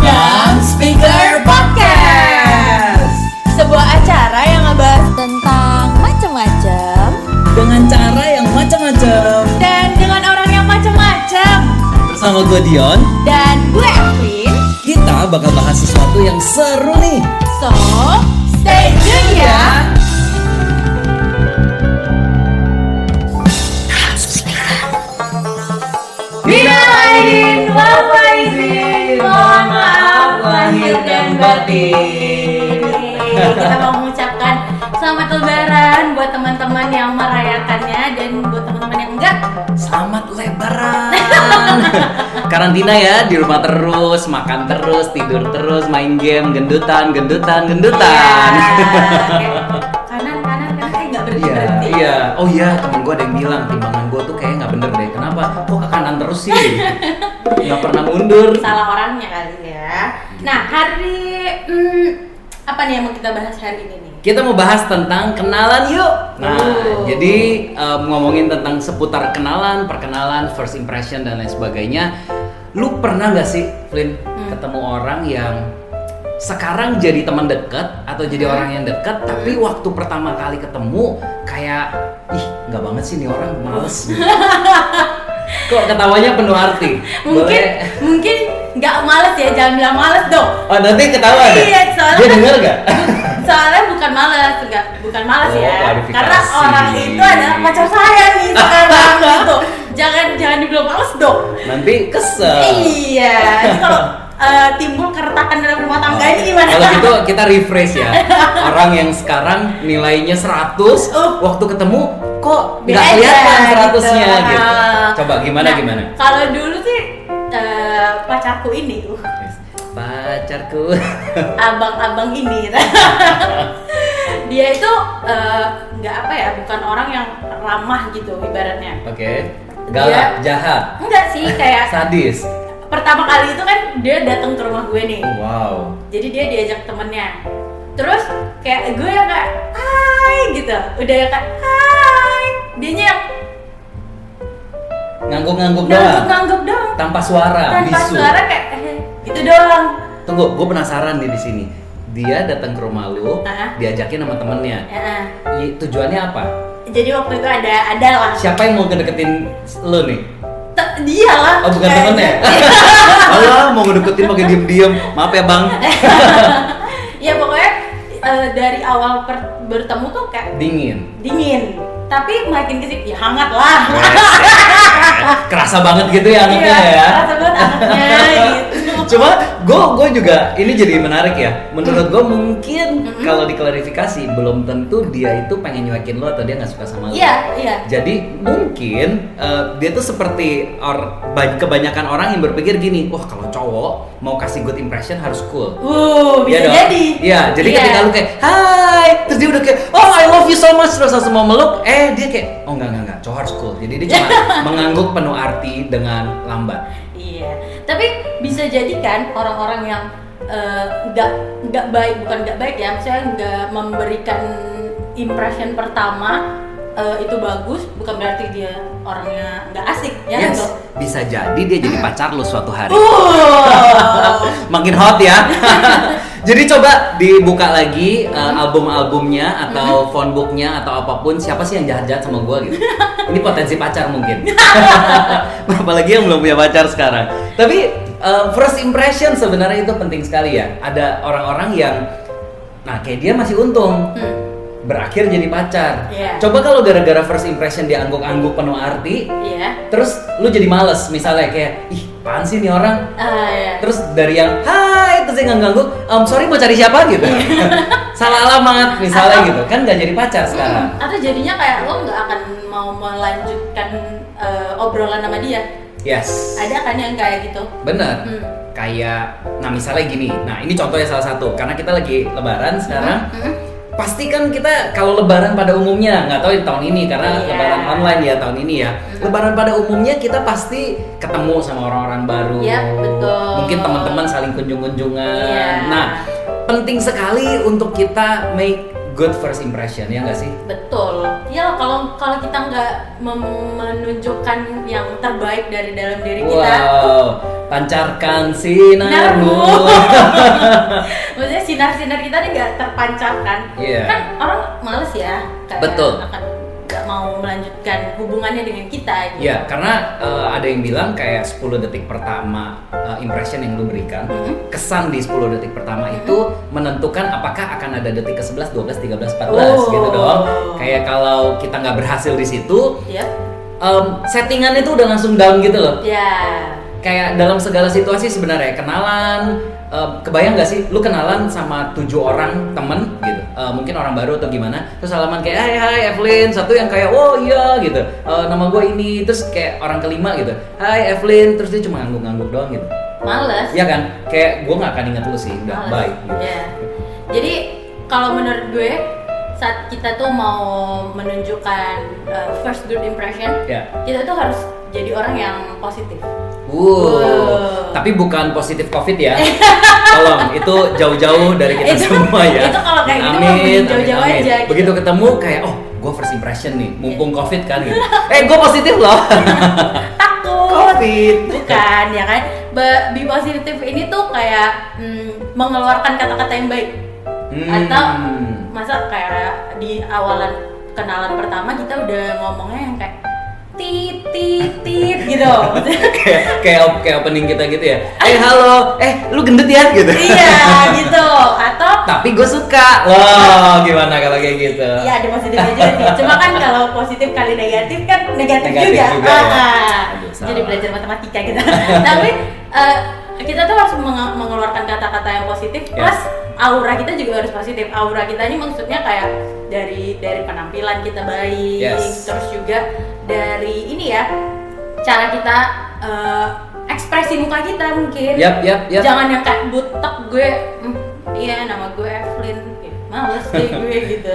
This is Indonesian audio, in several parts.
Young Speaker Podcast, sebuah acara yang ngebahas tentang macam-macam dengan cara yang macam-macam dan dengan orang yang macam-macam. Bersama gue Dion dan gue Evelyn. Kita bakal bahas sesuatu yang seru nih. So, stay tune ya. Minal aidin wal faizin, mohon maaf lahir dan batin. Kita mau mengucapkan selamat lebaran buat teman-teman yang merayakannya dan buat teman-teman yang enggak, Selamat lebaran. Karantina ya, di rumah terus, makan terus, tidur terus, main game, gendutan. Kanan kayak nggak berhenti. Iya. Oh iya, temen gue ada yang bilang timbangan gue tuh kayak nggak bener deh. Kenapa? Kok ke kanan terus sih? Nggak pernah mundur. Salah orangnya kali ya. Nah, apa nih yang mau kita bahas hari ini nih? Kita mau bahas tentang kenalan yuk. Nah, jadi ngomongin tentang seputar kenalan, perkenalan, first impression dan lain sebagainya. Lu pernah nggak sih, Flynn, ketemu orang yang sekarang jadi teman dekat atau jadi orang yang dekat, tapi waktu pertama kali ketemu kayak, ih nggak banget sih nih orang, males. Kok ketawanya penuh arti? Mungkin nggak males ya, jangan bilang males dong. Oh nanti ketawa deh. Iya, soalnya dia denger nggak? Soalnya bukan males ya. Klarifikasi. Karena orang itu adalah pacar saya nih sekarang gitu. Jangan dibilang males dong. Nanti kesel. Iya. Jadi kalau timbul keretakan dalam rumah tangga ini gimana? Kalau gitu kita refresh ya. Orang yang sekarang nilainya 100, waktu ketemu kok nggak kelihatan 100-nya gitu. Coba gimana? Kalau dulu sih pacarku ini pacarku abang-abang ini dia itu bukan orang yang ramah gitu ibaratnya. Oke. Galak, jahat, enggak sih, kayak sadis. pertama kali itu kan dia datang ke rumah gue nih. Wow. Jadi dia diajak temennya, terus kayak gue yang kayak hai gitu, udah ya kayak hai, dianya yang ngangguk doang tanpa suara, bisu. kayak gitu doang. Tunggu, gue penasaran nih di sini. Dia datang ke rumah lu, diajakin sama temennya. Tujuannya apa? Jadi waktu itu ada lah. Siapa yang mau ngedeketin lu nih? Dia lah. Oh bukan temennya? Alah mau ngedeketin pakai diem-diem. Maaf ya bang. Ya pokoknya dari awal bertemu tuh kayak dingin. Tapi makin kesini ya hangat lah. Kerasa banget gitu ya anaknya ya. Kerasa banget anaknya gitu. Cuma gue juga ini jadi menarik ya. Menurut gue mungkin kalau diklarifikasi belum tentu dia itu pengen nyuekin lo atau dia nggak suka sama lo. Iya. Jadi mungkin dia tuh seperti kebanyakan orang yang berpikir gini, wah kalau cowok mau kasih good impression harus cool. Bisa jadi. Iya, jadi ketika lu kayak hai, terus dia udah kayak oh I love you so much, terus langsung mau meluk, dia kayak oh enggak, cowok harus cool. Jadi dia cuma mengangguk penuh arti dengan lambat. Iya, tapi bisa jadi kan orang-orang yang nggak baik ya, misalnya nggak memberikan impression pertama itu bagus, bukan berarti dia orangnya nggak asik ya. Yes, kan? bisa jadi dia jadi pacar lu suatu hari. Makin hot ya. Jadi coba dibuka lagi album-albumnya atau phonebooknya atau apapun, siapa sih yang jahat-jahat sama gua gitu. Ini potensi pacar mungkin. Apalagi yang belum punya pacar sekarang. Tapi first impression sebenarnya itu penting sekali ya. Ada orang-orang yang kayak dia masih untung. Berakhir jadi pacar. Coba kalau gara-gara first impression dia angguk-angguk penuh arti, terus lu jadi males misalnya kayak ih apaan sih nih orang, terus dari yang hai terus dia ngangguk, sorry mau cari siapa gitu. Salah alamat misalnya gitu kan, nggak jadi pacar sekarang. Atau jadinya kayak lo nggak akan mau melanjutkan obrolan sama dia. Yes. Ada kan yang kayak gitu. Bener. Kayak misalnya gini, ini contohnya salah satu, karena kita lagi lebaran sekarang. Pasti kan kita kalau lebaran pada umumnya, nggak tahu tahun ini karena lebaran online ya tahun ini ya. Lebaran pada umumnya kita pasti ketemu sama orang-orang baru. Betul. Mungkin teman-teman saling kunjung-kunjungan. Yeah. Nah, penting sekali untuk kita make good first impression, ya nggak sih? Betul. Ya kalau kita nggak menunjukkan yang terbaik dari dalam diri kita. Wow, pancarkan sinarmu. Maksudnya sinar-sinar kita nih nggak terpancarkan. Iya. Kan orang males ya. Kayak Betul. akan nggak mau melanjutkan hubungannya dengan kita. Gitu. Ya, karena ada yang bilang kayak 10 detik pertama impression yang lu berikan, kesan di 10 detik pertama itu menentukan apakah akan ada detik ke-11, 12, 13, 14 gitu dong. Kayak kalau kita nggak berhasil di situ, Yep. settingan itu udah langsung down gitu loh. Ya. Kayak dalam segala situasi sebenarnya kenalan, kebayang gak sih lu kenalan sama 7 orang temen gitu, mungkin orang baru atau gimana, terus salaman kayak hai Evelyn, satu yang kayak oh iya gitu, nama gue ini, terus kayak orang kelima gitu, hai Evelyn, terus dia cuma ngangguk-ngangguk doang gitu. Males. Iya kan, kayak gue nggak akan ingat lu sih, udah Males. bye gitu. Ya. Jadi kalau menurut gue saat kita tuh mau menunjukkan first good impression, Ya. kita tuh harus jadi orang yang positif. Tapi bukan positif COVID ya. Tolong, itu jauh-jauh dari kita Itu- semua ya. itu kalau kayak gitu mah Amin, jauh-jauh amin, amin. aja gitu. Begitu ketemu kayak, oh, gue first impression nih, mumpung COVID kan gitu. Gue positif loh. Takut. COVID. Bukan ya kan? Be positif ini tuh kayak mengeluarkan kata-kata yang baik. Atau masa kayak di awalan kenalan pertama kita udah ngomongnya yang kayak tit gitu. kayak opening kita gitu ya. Halo, lu gendut ya gitu. Iya gitu. Atau Tapi gue suka. Wah, gimana kalau kayak gitu? iya ada positifnya juga sih. Cuma kan kalau positif kali negatif kan negatif Negatif juga. juga ya. Aduh, Jadi salah. belajar matematika kita. Tapi kita tuh harus mengeluarkan kata-kata yang positif. Ya. Plus aura kita juga harus positif. Aura kita ini maksudnya kayak dari penampilan kita baik, Yes. terus juga dari ini ya cara kita ekspresi muka kita mungkin. Yap. Jangan yang kayak butek gue. Iya nama gue Evelyn. Males deh gue gitu.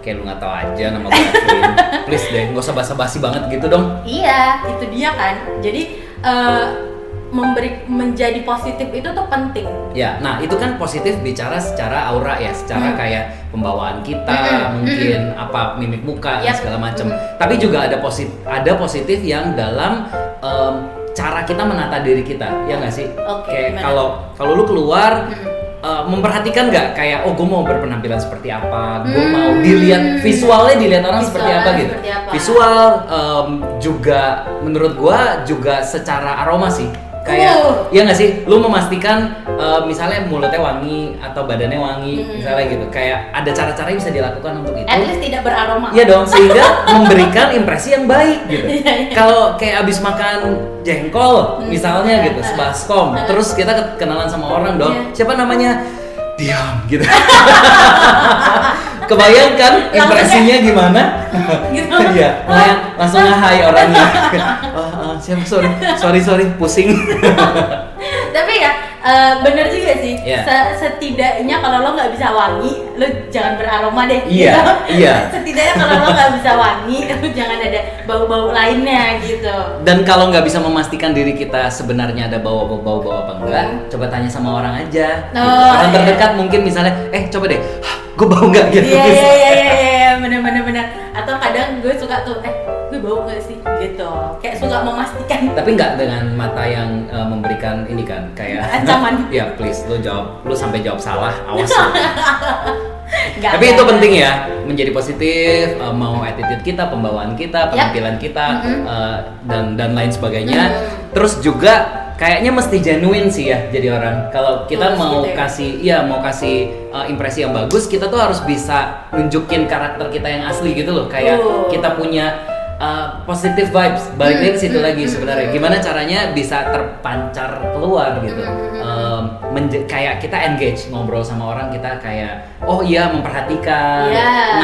Kayak lu nggak tahu aja nama gue Evelyn. Please deh, nggak usah basa-basi banget gitu dong. Iya, itu dia kan. Jadi menjadi positif itu tuh penting. Ya, nah itu kan positif bicara secara aura ya, secara kayak pembawaan kita, mungkin apa mimik muka dan Yap. segala macam. Tapi juga ada positif yang dalam cara kita menata diri kita, ya nggak sih? Oke, Kayak gimana? kalau lu keluar memperhatikan nggak kayak gue mau berpenampilan seperti apa, gue mau dilihat visualnya dilihat orang seperti apa Visualnya gitu. seperti apa. Visual juga menurut gue juga secara aroma sih. Kayak iya nggak sih, lu memastikan misalnya mulutnya wangi atau badannya wangi, misalnya gitu. Kayak ada cara-cara yang bisa dilakukan untuk itu. At least tidak beraroma. Iya dong, sehingga memberikan impresi yang baik gitu. Iya. Kalau kayak abis makan jengkol misalnya gitu, sebaskom, terus kita kenalan sama orang dong, Iya. siapa namanya? Diam gitu. Kebayangkan impresinya gimana? Gitu. Iya, langsung nge-hi orangnya. Siapa, sorry, pusing. Tapi ya bener juga sih. Iya. Setidaknya kalau lo nggak bisa wangi, lo jangan beraroma deh. Iya, gitu. iya. Setidaknya kalau lo nggak bisa wangi, lo jangan ada bau-bau lainnya gitu. Dan kalau nggak bisa memastikan diri kita sebenarnya ada bau-bau apa enggak, coba tanya sama orang aja. Gitu. Oh, Orang iya. terdekat mungkin misalnya, coba deh, gue bau nggak gitu. Iya, bener. Atau kadang gue suka tuh, gue bau nggak sih? Gitu. Kayak suka memastikan. Tapi nggak dengan mata yang memberikan ini kan, kayak Ancaman. ya please, lu sampai jawab salah, awas lu. Nggak Tapi ada. itu penting ya, menjadi positif, mau attitude kita, pembawaan kita, penampilan kita, dan lain sebagainya. Terus juga kayaknya mesti genuine sih ya jadi orang. Kalau kita mau gitu ya? kasih impresi yang bagus, kita tuh harus bisa nunjukin karakter kita yang asli gitu loh. Kayak kita punya positive vibes. Balik lagi ke situ lagi sebenarnya. Gimana caranya bisa terpancar keluar gitu. Kayak kita engage ngobrol sama orang, kita kayak oh iya memperhatikan,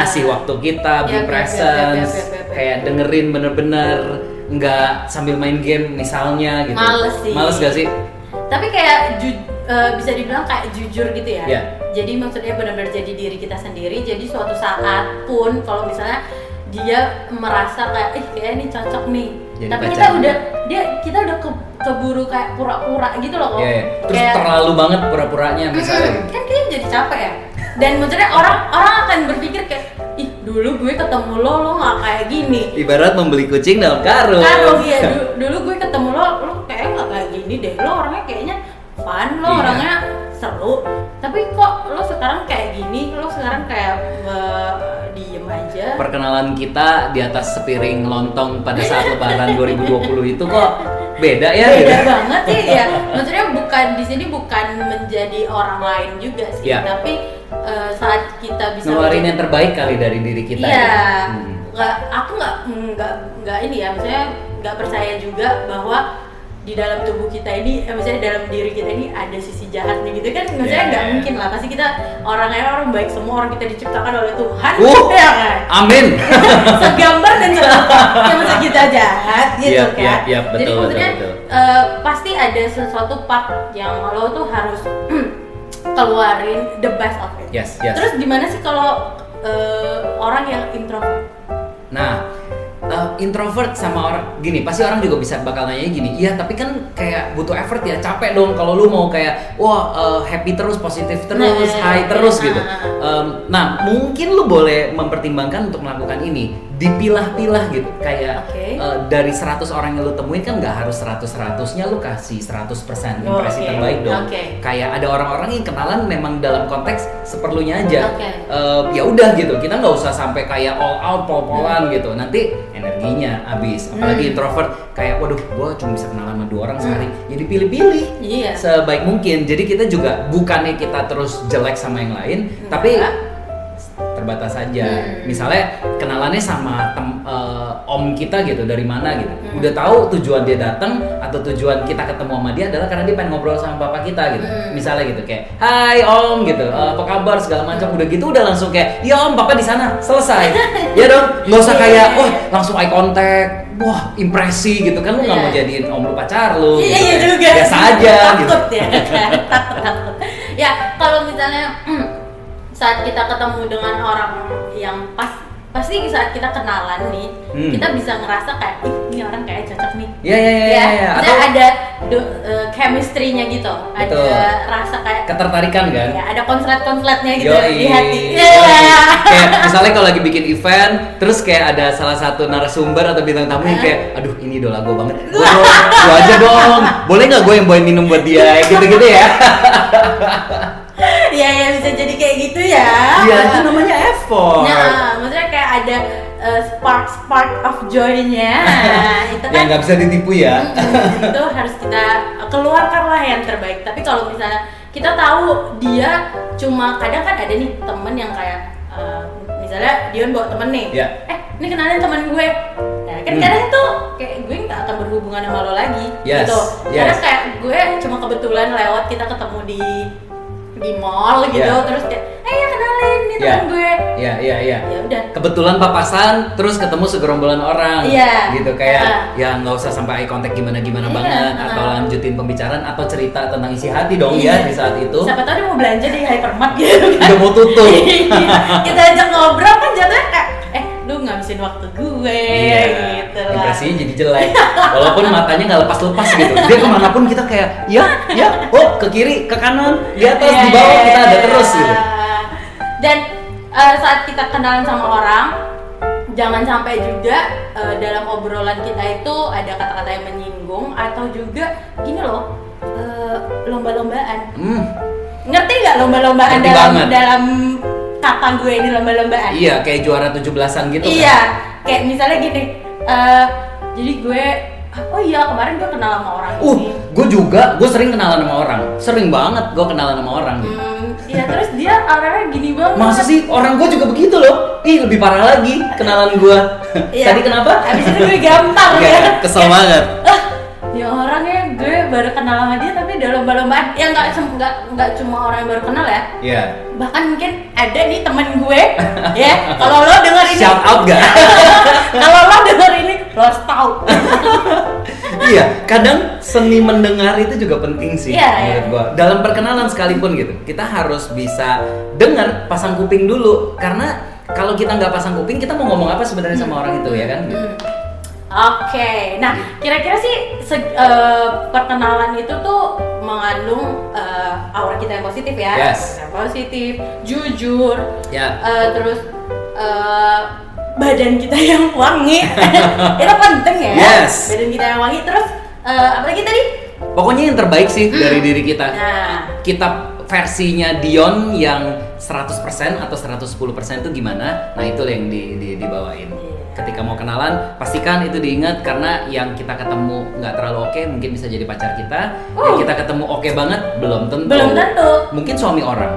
ngasih waktu kita, be presence, kayak dengerin bener-bener, nggak sambil main game misalnya gitu. Males gak sih? Tapi kayak bisa dibilang kayak jujur gitu ya. Iya. Jadi maksudnya benar-benar jadi diri kita sendiri. Jadi suatu saat pun kalau misalnya dia merasa kayak kayak ini cocok nih. Jadi tapi pacarnya. kita udah keburu kayak pura-pura gitu loh kok. Iya. Terus Kayak, terlalu banget pura-puranya misalnya. kan kita jadi capek ya. Dan maksudnya orang akan berpikir kayak, ih dulu gue ketemu lo nggak kayak gini. Ibarat membeli kucing dalam karung. Iya, dulu gue ketemu lo kayak nggak kayak gini deh. Lo orangnya kayaknya fun, lo orangnya seru. Tapi kok lo sekarang kayak gini, lo sekarang kayak diem aja. Perkenalan kita di atas sepiring lontong pada saat Lebaran 2020 itu kok beda ya? Beda gitu? banget sih ya. Maksudnya di sini bukan menjadi orang lain juga sih, Ya. tapi saat kita bisa Ngeluarin yang terbaik kali dari diri kita. Iya. Ya? Aku nggak ini ya, maksudnya nggak percaya juga bahwa di dalam tubuh kita ini, misalnya dalam diri kita ini ada sisi jahatnya gitu kan, maksudnya nggak mungkin lah, pasti kita orang baik, semua orang kita diciptakan oleh Tuhan, ya kan? Amin. Segambar dan serupa, ya masa kita jahat gitu kan? Iya, betul, jadi maksudnya betul. Pasti ada sesuatu part yang lo tuh harus keluarin the best of it. Yes. Terus gimana sih kalau orang yang introvert? Nah, introvert sama orang gini, pasti orang juga bisa bakal nanya gini, iya tapi kan kayak butuh effort ya, capek dong kalau lu mau kayak happy terus, positif terus, high terus gitu. Nah, mungkin lu boleh mempertimbangkan untuk melakukan ini, dipilah-pilah gitu, kayak dari 100 orang yang lu temuin kan nggak harus 100-100-nya lu kasih 100% impresi terbaik dong. Kayak ada orang-orang yang kenalan memang dalam konteks seperlunya aja. Ya udah gitu, kita nggak usah sampai kayak all out pol-polan gitu, nanti energinya habis. Apalagi introvert kayak waduh gua cuma bisa kenalan sama 2 orang sehari, ya dipilih-pilih sebaik mungkin. Jadi kita juga bukannya kita terus jelek sama yang lain, tapi terbatas saja. Misalnya kenalannya sama om kita gitu, dari mana gitu, udah tahu tujuan dia datang atau tujuan kita ketemu sama dia adalah karena dia pengen ngobrol sama bapak kita gitu. Misalnya gitu kayak hai om gitu, apa kabar segala macam, udah gitu udah langsung kayak ya om papa di sana, selesai. Ya dong, nggak usah kayak wah langsung eye contact, wah impresi gitu kan, lu nggak mau jadiin om lu pacar lu. Iya juga. Biasa aja gitu. Takut ya kan, takut. Ya kalau misalnya saat kita ketemu dengan orang yang pasti saat kita kenalan nih, kita bisa ngerasa kayak ini orang kayak cocok nih. Iya. Atau ada chemistry-nya gitu. Betul. Ada rasa kayak ketertarikan kan? Ya, ada konslet-konsletnya gitu di hati. Kayak misalnya kalau lagi bikin event, terus kayak ada salah satu narasumber atau bintang tamu yang kayak aduh ini idola gue banget. Gue aja dong. Boleh nggak gue yang bawain minum buat dia? Gitu-gitu ya. Ya bisa jadi kayak gitu ya. Iya, itu namanya effort. Nah, maksudnya kayak ada spark of joy-nya. Itu kan yang nggak bisa ditipu ya. Itu harus kita keluarkan lah yang terbaik. Tapi kalau misalnya kita tahu dia cuma, kadang kan ada nih temen yang kayak misalnya Dion bawa temen nih, ini kenalin temen gue. Nah, kan kadang tuh kayak gue nggak akan berhubungan sama lo lagi, gitu. Karena kayak gue cuma kebetulan lewat, kita ketemu di mall gitu, terus kayak, kenalin nih temen gue. Iya. Ya udah. Kebetulan papasan, terus ketemu segerombolan orang, gitu kayak, ya nggak usah sampai eye contact gimana banget, atau lanjutin pembicaraan atau cerita tentang isi hati dong ya di saat itu. Siapa tahu dia mau belanja di hypermart gitu kan. Udah mau tutup. Kita ajak ngobrol kan jatuhnya kayak, lu ngabisin waktu gue, gitu lah. Impresinya jadi jelek, walaupun matanya nggak lepas-lepas gitu. Dia kemanapun kita kayak, ke kiri, ke kanan, di atas, di bawah, kita ada terus gitu. Dan saat kita kenalan sama orang, jangan sampai juga dalam obrolan kita itu ada kata-kata yang menyinggung, atau juga gini loh, lomba-lombaan. Ngerti nggak lomba-lombaan dalam kata gue ini lomba-lombaan? Iya, kayak juara 17-an gitu kan? Iya, kayak misalnya gini, jadi gue, kemarin gue kenal sama orang ini. Gue sering kenalan sama orang, sering banget gue kenalan sama orang gitu. Iya, terus dia orangnya gini banget. Masa sih? Orang gue juga begitu loh. Lebih parah lagi kenalan gue. Tadi kenapa? Abis itu gue gampang ya. Kesel banget. Ya orangnya gue baru kenal sama dia tapi udah lomba-lombaan. Ya nggak cuma orang yang baru kenal ya. Iya. Bahkan mungkin ada nih temen gue, ya. Kalau lo denger ini. Shout out gak? Kalau lo denger ini, lo harus tahu. Iya, kadang seni mendengar itu juga penting sih menurut gua. Dalam perkenalan sekalipun gitu, kita harus bisa dengar, pasang kuping dulu. Karena kalau kita nggak pasang kuping, kita mau ngomong apa sebenarnya sama orang itu ya kan? Oke, nah kira-kira sih perkenalan itu tuh mengandung aura kita yang positif ya, Yes. yang positif, jujur, Ya. terus badan kita yang wangi, itu penting ya. Yes. Badan kita yang wangi, terus apalagi tadi? Pokoknya yang terbaik sih dari diri kita. Nah. Kita versinya Dion yang 100% atau 110% itu gimana? Nah itu yang dibawain. Ketika mau kenalan, pastikan itu diingat karena yang kita ketemu nggak terlalu oke mungkin bisa jadi pacar kita. Yang kita ketemu oke banget belum tentu. Belum tentu. Mungkin suami orang.